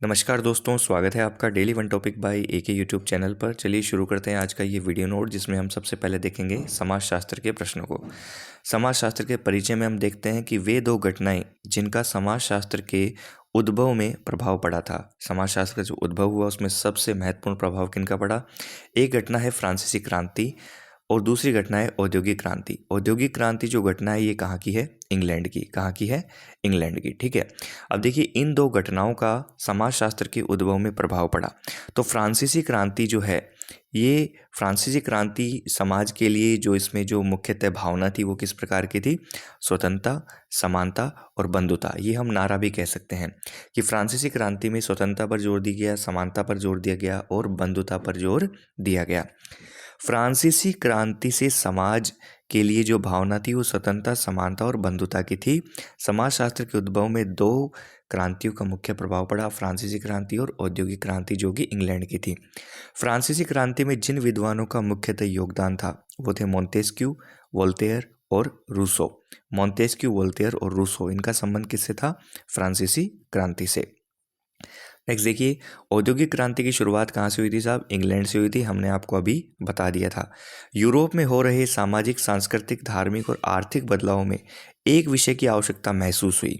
नमस्कार दोस्तों, स्वागत है आपका daily one topic by AK YouTube channel पर। चलिए शुरू करते हैं आज का ये वीडियो नोट, जिसमें हम सबसे पहले देखेंगे समाजशास्त्र के प्रश्नों को। समाजशास्त्र के परिचय में हम देखते हैं कि वे दो घटनाएं जिनका समाजशास्त्र के उद्भव में प्रभाव पड़ा था। समाजशास्त्र का जो उद्भव हुआ उसमें सबसे महत्वपूर्ण प्रभाव किनका पड़ा? एक घटना है फ्रांसीसी क्रांति और दूसरी घटना है औद्योगिक क्रांति। औद्योगिक क्रांति जो घटना है ये कहाँ की है? इंग्लैंड की। कहाँ की है? इंग्लैंड की। ठीक है, अब देखिए इन दो घटनाओं का समाजशास्त्र के उद्भव में प्रभाव पड़ा। तो फ्रांसीसी क्रांति जो है, ये फ्रांसीसी क्रांति समाज के लिए जो इसमें जो मुख्यतः भावना थी वो किस प्रकार की थी? स्वतंत्रता, समानता और बंधुता। ये हम नारा भी कह सकते हैं कि फ्रांसीसी क्रांति में स्वतंत्रता पर जोर दिया गया, समानता पर जोर दिया गया और बंधुता पर जोर दिया गया। फ्रांसीसी क्रांति से समाज के लिए जो भावना थी वो स्वतंत्रता, समानता और बंधुता की थी। समाजशास्त्र के उद्भव में दो क्रांतियों का मुख्य प्रभाव पड़ा, फ्रांसीसी क्रांति और औद्योगिक क्रांति जो कि इंग्लैंड की थी। फ्रांसीसी क्रांति में जिन विद्वानों का मुख्यतः योगदान था वो थे मोंतेस्क्यू, वोल्टेयर और रूसो। मोंतेस्क्यू, वोल्टेयर और रूसो, इनका संबंध किससे था? फ्रांसीसी क्रांति से। नेक्स्ट देखिए, औद्योगिक क्रांति की शुरुआत कहाँ से हुई थी साहब? इंग्लैंड से हुई थी। हमने आपको अभी बता दिया था। यूरोप में हो रहे सामाजिक, सांस्कृतिक, धार्मिक और आर्थिक बदलावों में एक विषय की आवश्यकता महसूस हुई।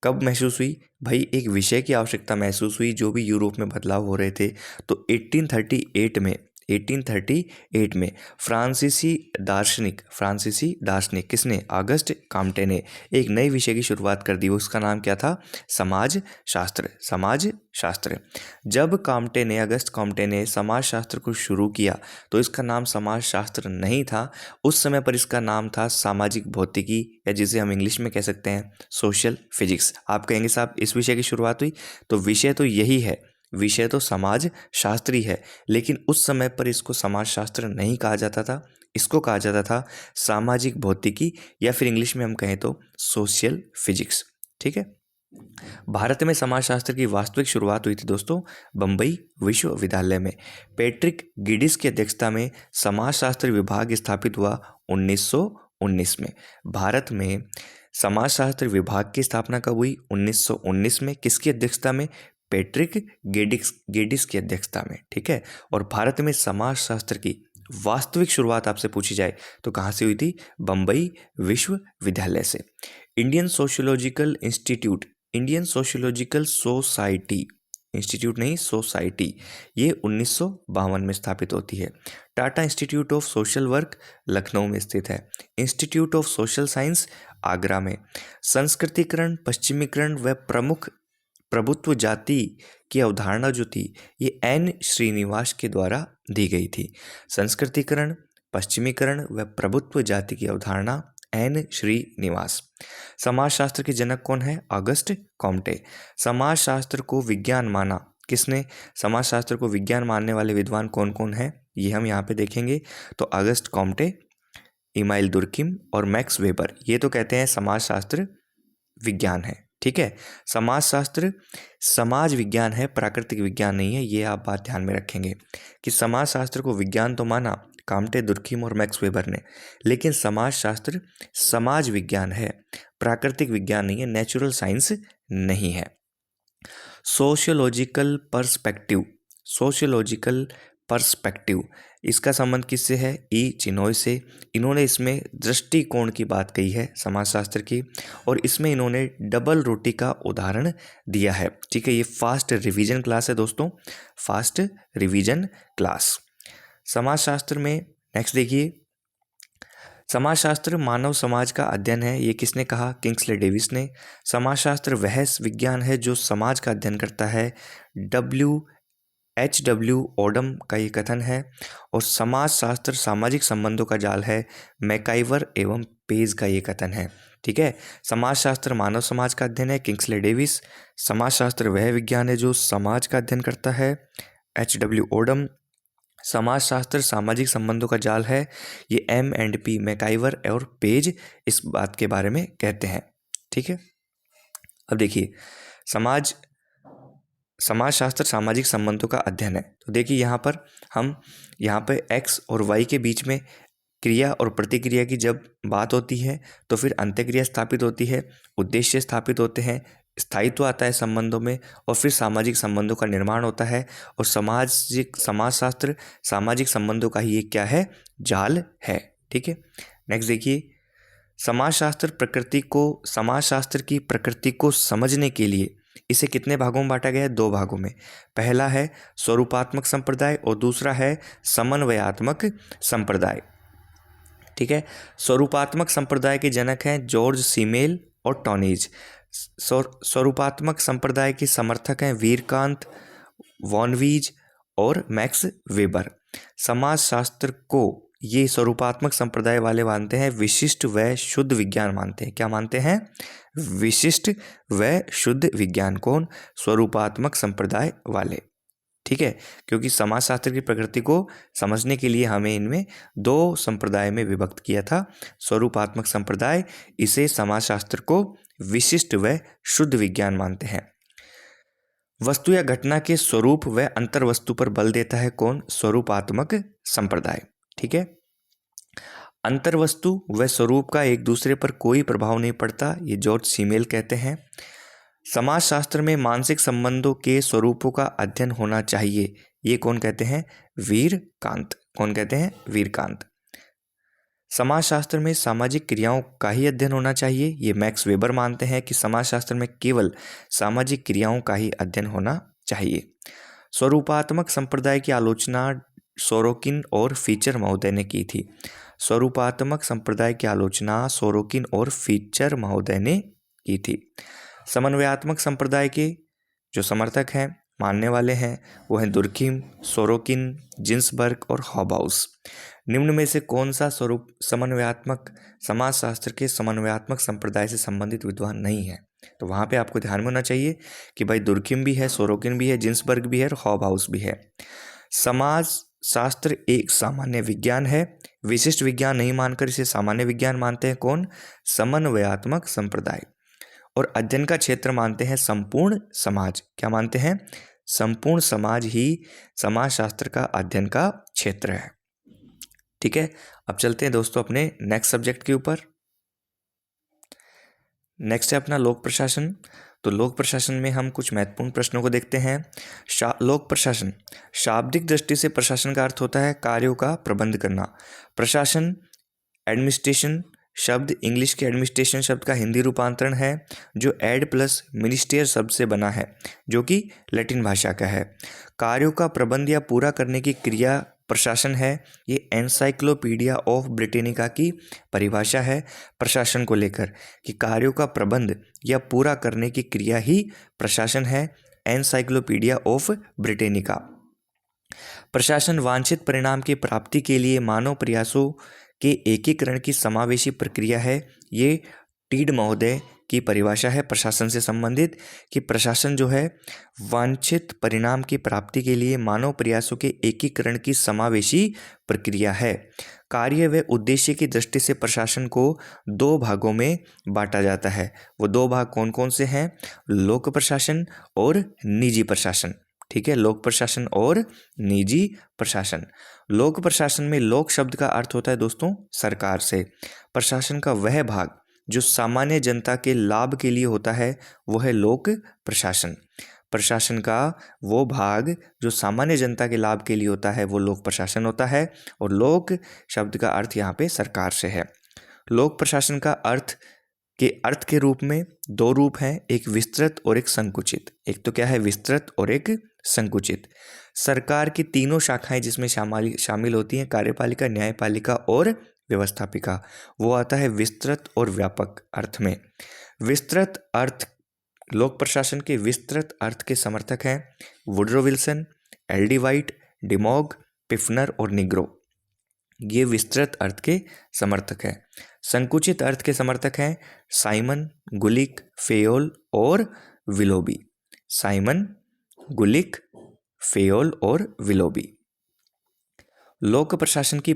कब महसूस हुई भाई? एक विषय की आवश्यकता महसूस हुई जो भी यूरोप में बदलाव हो रहे थे। तो 1838 में फ्रांसीसी दार्शनिक किसने? ऑगस्ट कॉम्टे ने एक नए विषय की शुरुआत कर दी। उसका नाम क्या था? समाजशास्त्र। जब अगस्त कॉम्टे ने समाजशास्त्र को शुरू किया तो इसका नाम समाजशास्त्र नहीं था। उस समय पर इसका नाम था सामाजिक भौतिकी, या जिसे हम इंग्लिश में कह सकते हैं सोशल फिजिक्स। आप कहेंगे साहब इस विषय की शुरुआत हुई, तो विषय तो यही है, विषय तो समाज शास्त्री है, लेकिन उस समय पर इसको समाजशास्त्र नहीं कहा जाता था। इसको कहा जाता था सामाजिक भौतिकी, या फिर इंग्लिश में हम कहें तो सोशल फिजिक्स। ठीक है, भारत में समाजशास्त्र की वास्तविक शुरुआत हुई थी दोस्तों बम्बई विश्वविद्यालय में। पैट्रिक गिडिस की अध्यक्षता में समाजशास्त्र विभाग स्थापित हुआ 1919 में। भारत में समाजशास्त्र विभाग की स्थापना कब हुई? 1919 में। किसकी अध्यक्षता में? पैट्रिक गेडिस की अध्यक्षता में। ठीक है, और भारत में समाजशास्त्र की वास्तविक शुरुआत आपसे पूछी जाए तो कहाँ से हुई थी? बम्बई विश्वविद्यालय से। इंडियन सोशियोलॉजिकल सोसाइटी, इंस्टीट्यूट नहीं सोसाइटी, ये 1952 में स्थापित होती है। Tata institute of social work Lucknow में स्थित है। Institute of social science Agra में। संस्कृतिकरण, पश्चिमीकरण व प्रमुख प्रभुत्व जाति की अवधारणा जो थी ये एन श्रीनिवास के द्वारा दी गई थी। संस्कृतिकरण, पश्चिमीकरण व प्रभुत्व जाति की अवधारणा एन श्रीनिवास। समाजशास्त्र के जनक कौन है? August Comte. समाजशास्त्र को विज्ञान माना किसने? समाजशास्त्र को विज्ञान मानने वाले विद्वान कौन कौन है ये हम यहाँ पे देखेंगे। तो ऑगस्ट कॉम्टे, इमाइल दुर्किम और मैक्स वेबर, ये तो कहते हैं समाजशास्त्र विज्ञान है। ठीक है, समाजशास्त्र समाज विज्ञान है, प्राकृतिक विज्ञान नहीं है। ये आप बात ध्यान में रखेंगे कि समाजशास्त्र को विज्ञान तो माना काम्टे, दुर्किम और मैक्स वेबर ने, लेकिन समाजशास्त्र समाज विज्ञान है, प्राकृतिक विज्ञान नहीं है, नेचुरल साइंस नहीं है। सोशियोलॉजिकल पर्सपेक्टिव, इसका संबंध किससे है? ई चिनॉय से। इन्होंने इसमें दृष्टिकोण की बात कही है समाजशास्त्र की, और इसमें इन्होंने डबल रोटी का उदाहरण दिया है। ठीक है, ये फास्ट रिवीजन क्लास है दोस्तों, फास्ट रिवीजन क्लास। समाजशास्त्र में नेक्स्ट देखिए, समाजशास्त्र मानव समाज का अध्ययन है, ये किसने कहा? किंग्सले डेविस ने। समाजशास्त्र वह विज्ञान है जो समाज का अध्ययन करता है, H.W. ओडम का ये कथन है। और समाजशास्त्र सामाजिक संबंधों का जाल है, मैकाइवर एवं पेज का ये कथन है। ठीक है, समाजशास्त्र मानव समाज का अध्ययन है, किंग्सले डेविस। समाजशास्त्र वह विज्ञान है जो समाज का अध्ययन करता है, H.W. ओडम। समाजशास्त्र सामाजिक संबंधों का जाल है, ये M&P मैकाइवर और पेज इस बात के बारे में कहते हैं। ठीक है, अब देखिए समाजशास्त्र सामाजिक संबंधों का अध्ययन है। तो देखिए यहाँ पे एक्स और वाई के बीच में क्रिया और प्रतिक्रिया की जब बात होती है तो फिर अंत्यक्रिया स्थापित होती है, उद्देश्य स्थापित होते हैं, स्थायित्व आता है संबंधों में, और फिर सामाजिक संबंधों का निर्माण होता है। और समाजशास्त्र सामाजिक संबंधों का ही एक क्या है, जाल है। ठीक है, नेक्स्ट देखिए, समाजशास्त्र की प्रकृति को समझने के लिए इसे कितने भागों में बांटा गया है, 2 भागों में। पहला है स्वरूपात्मक संप्रदाय और दूसरा है समन्वयात्मक संप्रदाय। ठीक है, स्वरूपात्मक संप्रदाय के जनक हैं जॉर्ज सीमेल और टॉनीज। स्वरूपात्मक संप्रदाय के समर्थक हैं वीरकांत, वॉनवीज और मैक्स वेबर। समाजशास्त्र को ये स्वरूपात्मक संप्रदाय वाले मानते हैं विशिष्ट व शुद्ध विज्ञान मानते हैं। क्या मानते हैं, विशिष्ट व शुद्ध विज्ञान। कौन, स्वरूपात्मक संप्रदाय वाले। ठीक है, क्योंकि समाजशास्त्र की प्रकृति को समझने के लिए हमें इनमें 2 संप्रदाय में विभक्त किया था। स्वरूपात्मक संप्रदाय इसे समाजशास्त्र को विशिष्ट व शुद्ध विज्ञान मानते हैं। वस्तु या घटना के स्वरूप व अंतर वस्तु पर बल देता है कौन, स्वरूपात्मक संप्रदाय। ठीक है, अंतर वस्तु व स्वरूप का एक दूसरे पर कोई प्रभाव नहीं पड़ता, ये जॉर्ज सीमेल कहते हैं। समाजशास्त्र में मानसिक संबंधों के स्वरूपों का अध्ययन होना चाहिए, ये कौन कहते हैं, वीरकांत। कौन कहते हैं, वीरकांत। समाजशास्त्र में सामाजिक क्रियाओं का ही अध्ययन होना चाहिए, ये मैक्स वेबर मानते हैं कि समाजशास्त्र में केवल सामाजिक क्रियाओं का ही अध्ययन होना चाहिए। स्वरूपात्मक संप्रदाय की आलोचना सोरोकिन और फीचर महोदय ने की थी। स्वरूपात्मक संप्रदाय की आलोचना सोरोकिन और फीचर महोदय ने की थी। समन्वयात्मक संप्रदाय के जो समर्थक हैं, मानने वाले हैं, वो हैं दुर्खिम, सोरोकिन, जिन्सबर्ग और हॉबाउस। निम्न में से कौन सा स्वरूप समाजशास्त्र के समन्वयात्मक संप्रदाय से संबंधित विद्वान नहीं है? तो वहाँ पे आपको ध्यान में होना चाहिए कि भाई दुर्खिम भी है, सोरोकिन भी है, जिन्सबर्ग भी है और हॉबाउस भी है। समाजशास्त्र एक सामान्य विज्ञान है, विशिष्ट विज्ञान नहीं मानकर इसे सामान्य विज्ञान मानते हैं कौन, समन्वयात्मक संप्रदाय। और अध्ययन का क्षेत्र मानते हैं संपूर्ण समाज। क्या मानते हैं, संपूर्ण समाज ही समाजशास्त्र का अध्ययन का क्षेत्र है। ठीक है, अब चलते हैं दोस्तों अपने नेक्स्ट सब्जेक्ट के ऊपर। नेक्स्ट है अपना लोक प्रशासन। तो लोक प्रशासन में हम कुछ महत्वपूर्ण प्रश्नों को देखते हैं। लोक प्रशासन, शाब्दिक दृष्टि से प्रशासन का अर्थ होता है कार्यों का प्रबंध करना। प्रशासन, एडमिनिस्ट्रेशन शब्द इंग्लिश के एडमिनिस्ट्रेशन शब्द का हिंदी रूपांतरण है, जो एड प्लस मिनिस्टेर शब्द से बना है, जो कि लैटिन भाषा का है। कार्यों का प्रबंध या पूरा करने की क्रिया प्रशासन है। ये एनसाइक्लोपीडिया ऑफ ब्रिटेनिका की परिभाषा है प्रशासन को लेकर कि कार्यों का प्रबंध या पूरा करने की क्रिया ही प्रशासन है, एनसाइक्लोपीडिया ऑफ ब्रिटेनिका। प्रशासन वांछित परिणाम की प्राप्ति के लिए मानव प्रयासों के एकीकरण की समावेशी प्रक्रिया है। ये टीड महोदय की परिभाषा है प्रशासन से संबंधित कि प्रशासन जो है वांछित परिणाम की प्राप्ति के लिए मानव प्रयासों के एकीकरण की समावेशी प्रक्रिया है। कार्य व उद्देश्य की दृष्टि से प्रशासन को 2 भागों में बांटा जाता है। वो 2 भाग कौन कौन से हैं, लोक प्रशासन और निजी प्रशासन। ठीक है, लोक प्रशासन और निजी प्रशासन। लोक प्रशासन में लोक शब्द का अर्थ होता है दोस्तों सरकार से। प्रशासन का वह भाग जो सामान्य जनता के लाभ के लिए होता है वो है लोक प्रशासन। प्रशासन का वो भाग जो सामान्य जनता के लाभ के लिए होता है वो लोक प्रशासन होता है, और लोक शब्द का अर्थ यहाँ पे सरकार से है। लोक प्रशासन का अर्थ के रूप में 2 रूप हैं, एक विस्तृत और एक संकुचित। एक तो क्या है, विस्तृत और एक संकुचित। सरकार की 3 शाखाएं जिसमें शामिल होती हैं, कार्यपालिका, न्यायपालिका और व्यवस्थापिका, वो आता है विस्तृत और व्यापक अर्थ में। विस्तृत अर्थ, लोक प्रशासन के विस्तृत अर्थ के समर्थक हैं वुडरो विल्सन, एल.डी. वाइट, डिमॉग, पिफनर और निग्रो। ये विस्तृत अर्थ के समर्थक हैं। संकुचित अर्थ के समर्थक हैं साइमन, गुलिक, फेयोल और विलोबी। साइमन, गुलिक, फेयोल और विलोबी। लोक प्रशासन की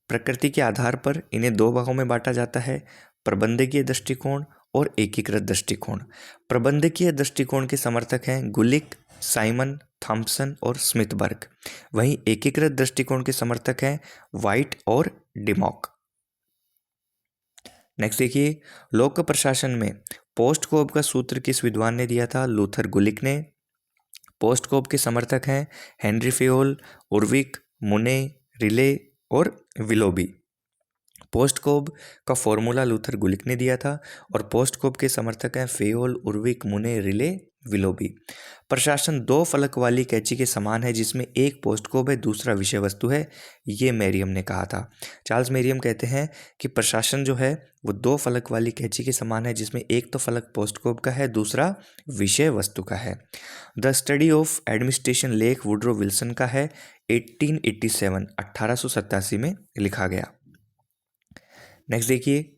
प्रकृति के आधार पर इन्हें 2 भागों में बांटा जाता है, प्रबंधकीय दृष्टिकोण और एकीकृत दृष्टिकोण। प्रबंधकीय दृष्टिकोण के समर्थक हैं गुलिक, साइमन, थॉम्पसन और स्मिथबर्ग। वहीं एकीकृत दृष्टिकोण के समर्थक हैं वाइट और डिमॉक। नेक्स्ट देखिए, लोक प्रशासन में पोस्टकोब का सूत्र किस विद्वान ने दिया था? लूथर गुलिक ने। पोस्टकोब के समर्थक हैं हेनरी फेयोल, उर्विक, मुने, रिले और विलोबी। पोस्टकोब का फॉर्मूला लूथर गुलिक ने दिया था और पोस्टकोब के समर्थक हैं फेयोल, उर्विक, मुने, रिले, विलोबी। प्रशासन दो फलक वाली कैंची के समान है जिसमें एक पोस्टकोब है, दूसरा विषय वस्तु है, ये मेरियम ने कहा था। चार्ल्स मेरियम कहते हैं कि प्रशासन जो है वो दो फलक वाली कैंची के समान है जिसमें एक तो फलक पोस्टकोब का है, दूसरा विषय वस्तु का है। The study of administration lake Woodrow Wilson का है, 1887 में लिखा गया। नेक्स्ट देखिए,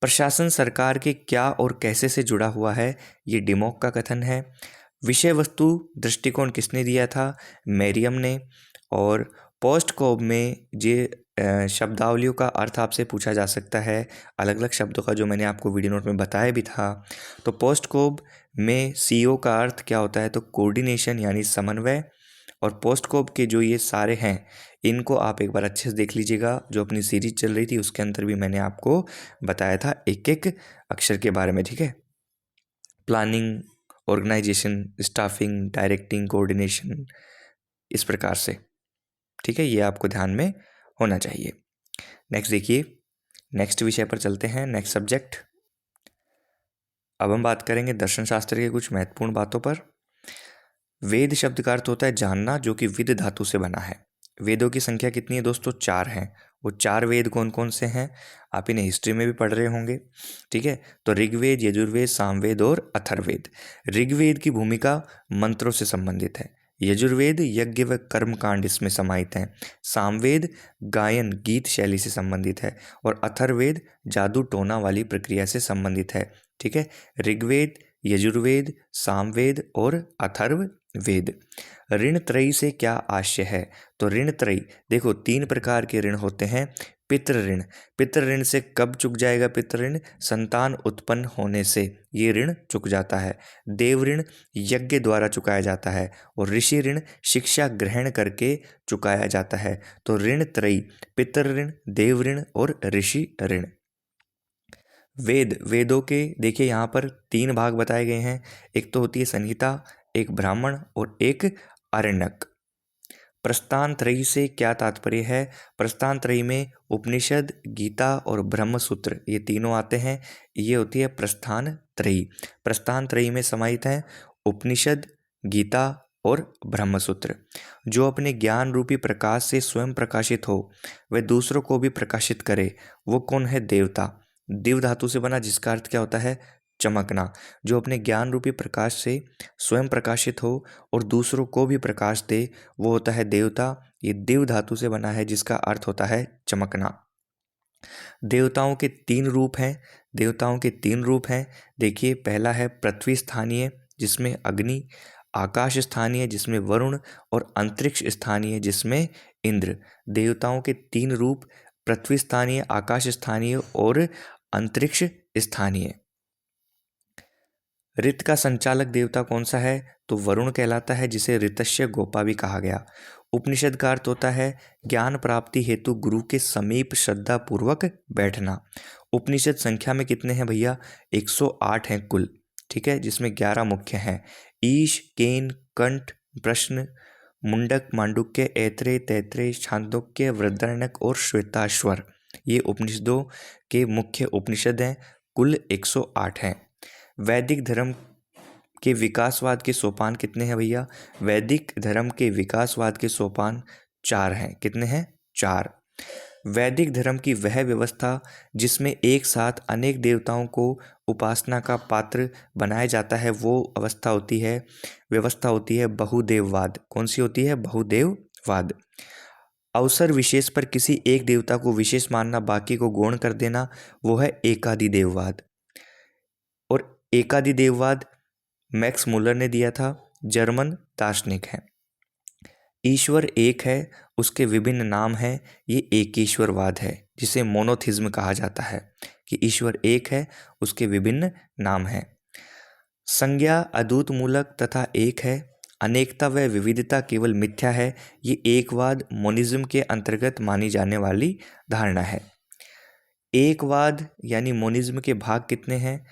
प्रशासन सरकार के क्या और कैसे से जुड़ा हुआ है, ये डिमॉक का कथन है। विषय वस्तु दृष्टिकोण किसने दिया था? मेरियम ने। और पोस्टकोब में ये शब्दावलियों का अर्थ आपसे पूछा जा सकता है, अलग अलग शब्दों का, जो मैंने आपको वीडियो नोट में बताया भी था। तो पोस्टकोब में सीओ का अर्थ क्या होता है? तो कोऑर्डिनेशन यानी समन्वय। और पोस्टकोब के जो ये सारे हैं इनको आप एक बार अच्छे से देख लीजिएगा, जो अपनी सीरीज चल रही थी उसके अंदर भी मैंने आपको बताया था एक एक अक्षर के बारे में, ठीक है। Planning, organisation, staffing, directing, coordination, इस प्रकार से, ठीक है, ये आपको ध्यान में होना चाहिए। नेक्स्ट देखिए, नेक्स्ट विषय पर चलते हैं, नेक्स्ट सब्जेक्ट। अब हम बात करेंगे दर्शन शास्त्र के कुछ महत्वपूर्ण बातों पर। वेद शब्द का अर्थ होता है जानना, जो कि विद धातु से बना है। वेदों की संख्या कितनी है दोस्तों? 4 हैं। वो 4 वेद कौन कौन से हैं? आप इन्हें हिस्ट्री में भी पढ़ रहे होंगे, ठीक है। तो ऋग्वेद, यजुर्वेद, सामवेद और अथर्ववेद। ऋग्वेद की भूमिका मंत्रों से संबंधित है। यजुर्वेद यज्ञ व कर्म कांड इसमें समाहित हैं। सामवेद गायन गीत शैली से संबंधित है और अथर्ववेद जादू टोना वाली प्रक्रिया से संबंधित है, ठीक है। ऋग्वेद, यजुर्वेद, सामवेद और अथर्ववेद। ऋण त्रयी से क्या आशय है? तो ऋण त्रयी, देखो 3 प्रकार के ऋण होते हैं। पितृ ऋण, पितृ ऋण से कब चुक जाएगा? पितृ ऋण संतान उत्पन्न होने से ये ऋण चुक जाता है। देव ऋण यज्ञ द्वारा चुकाया जाता है और ऋषि ऋण शिक्षा ग्रहण करके चुकाया जाता है। तो ऋण त्रयी, पितृ ऋण, देव ऋण और ऋषि ऋण। वेद, वेदों के देखिए यहाँ पर 3 भाग बताए गए हैं। एक तो होती है संहिता, एक ब्राह्मण और एक आरण्यक। प्रस्थान त्रयी से क्या तात्पर्य है? प्रस्थान त्रयी में उपनिषद, गीता और ब्रह्मसूत्र ये तीनों आते हैं, ये होती है प्रस्थान त्रयी। प्रस्थान त्रयी में समाहित हैं उपनिषद, गीता और ब्रह्मसूत्र। जो अपने ज्ञान रूपी प्रकाश से स्वयं प्रकाशित हो वह दूसरों को भी प्रकाशित करे, वो कौन है? देवता। दिव धातु से बना, जिसका अर्थ क्या होता है? चमकना। जो अपने ज्ञान रूपी प्रकाश से स्वयं प्रकाशित हो और दूसरों को भी प्रकाश दे, वो होता है देवता। ये दिव धातु से बना है जिसका अर्थ होता है चमकना। देवताओं के 3 रूप हैं। देवताओं के 3 रूप हैं। देखिए, पहला है पृथ्वी स्थानीय जिसमें अग्नि, आकाश स्थानीय जिसमें वरुण और अंतरिक्ष स्थानीय जिसमें इंद्र। देवताओं के 3 रूप, पृथ्वी स्थानीय, आकाश स्थानीय और अंतरिक्ष स्थानीय। ऋत का संचालक देवता कौन सा है? तो वरुण कहलाता है, जिसे ऋतस्य गोपा भी कहा गया। उपनिषद का अर्थ होता है ज्ञान प्राप्ति हेतु गुरु के समीप श्रद्धा पूर्वक बैठना। उपनिषद संख्या में कितने हैं भैया? 108 हैं कुल, ठीक है, जिसमें 11 मुख्य हैं। ईश, केन, कंठ, प्रश्न, मुंडक, मांडुक्य, ऐत्रेय, तैत्रेय, छांदोग्य, वृहदारण्यक और श्वेताश्वर, ये उपनिषदों के मुख्य उपनिषद हैं। कुल 108 हैं। वैदिक धर्म के विकासवाद के सोपान कितने हैं भैया? वैदिक धर्म के विकासवाद के सोपान 4 हैं। कितने हैं? 4। वैदिक धर्म की वह व्यवस्था जिसमें एक साथ अनेक देवताओं को उपासना का पात्र बनाया जाता है, वो व्यवस्था होती है बहुदेववाद। कौन सी होती है? बहुदेववाद। अवसर विशेष पर किसी एक देवता को विशेष मानना, बाकी को गौण कर देना, वो है एकादिदेववाद। और एकादिदेववाद मैक्स मुलर ने दिया था, जर्मन दार्शनिक है। ईश्वर एक है, उसके विभिन्न नाम हैं, ये एकेश्वरवाद है, जिसे मोनोथिज्म कहा जाता है कि ईश्वर एक है, उसके विभिन्न नाम हैं। संज्ञा अद्भुत मूलक तथा एक है, अनेकता व विविधता केवल मिथ्या है, ये एकवाद मोनिज्म के अंतर्गत मानी जाने वाली धारणा है। एकवाद यानी मोनिज्म के भाग कितने हैं?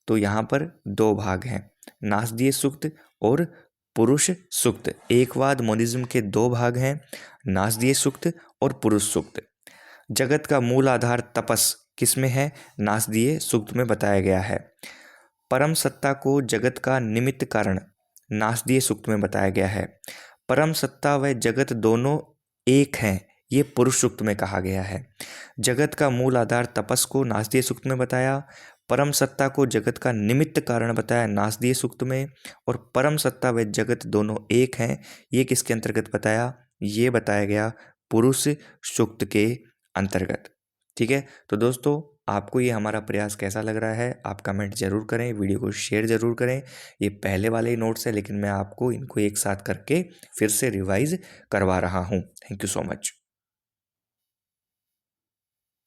तो यहाँ पर दो भाग हैं, नासदीय सूक्त और पुरुष सूक्त। एकवाद मोनिज्म के दो भाग हैं, नासदीय सूक्त और पुरुष सूक्त। जगत का मूल आधार तपस किसमें है? नासदीय सूक्त में बताया गया है। परम सत्ता को जगत का निमित्त कारण नासदीय सूक्त में बताया गया है। परम सत्ता व जगत दोनों एक हैं, ये पुरुष सूक्त में कहा गया है। जगत का मूल आधार तपस को नासदीय सूक्त में बताया, परम सत्ता को जगत का निमित्त कारण बताया नासदीय सूक्त में, और परम सत्ता व जगत दोनों एक हैं, ये किसके अंतर्गत बताया? ये बताया गया पुरुष सूक्त के अंतर्गत। ठीक है, तो दोस्तों आपको ये हमारा प्रयास कैसा लग रहा है आप कमेंट ज़रूर करें, वीडियो को शेयर ज़रूर करें। ये पहले वाले ही नोट्स है, लेकिन मैं आपको इनको एक साथ करके फिर से रिवाइज करवा रहा हूँ। Thank you so much.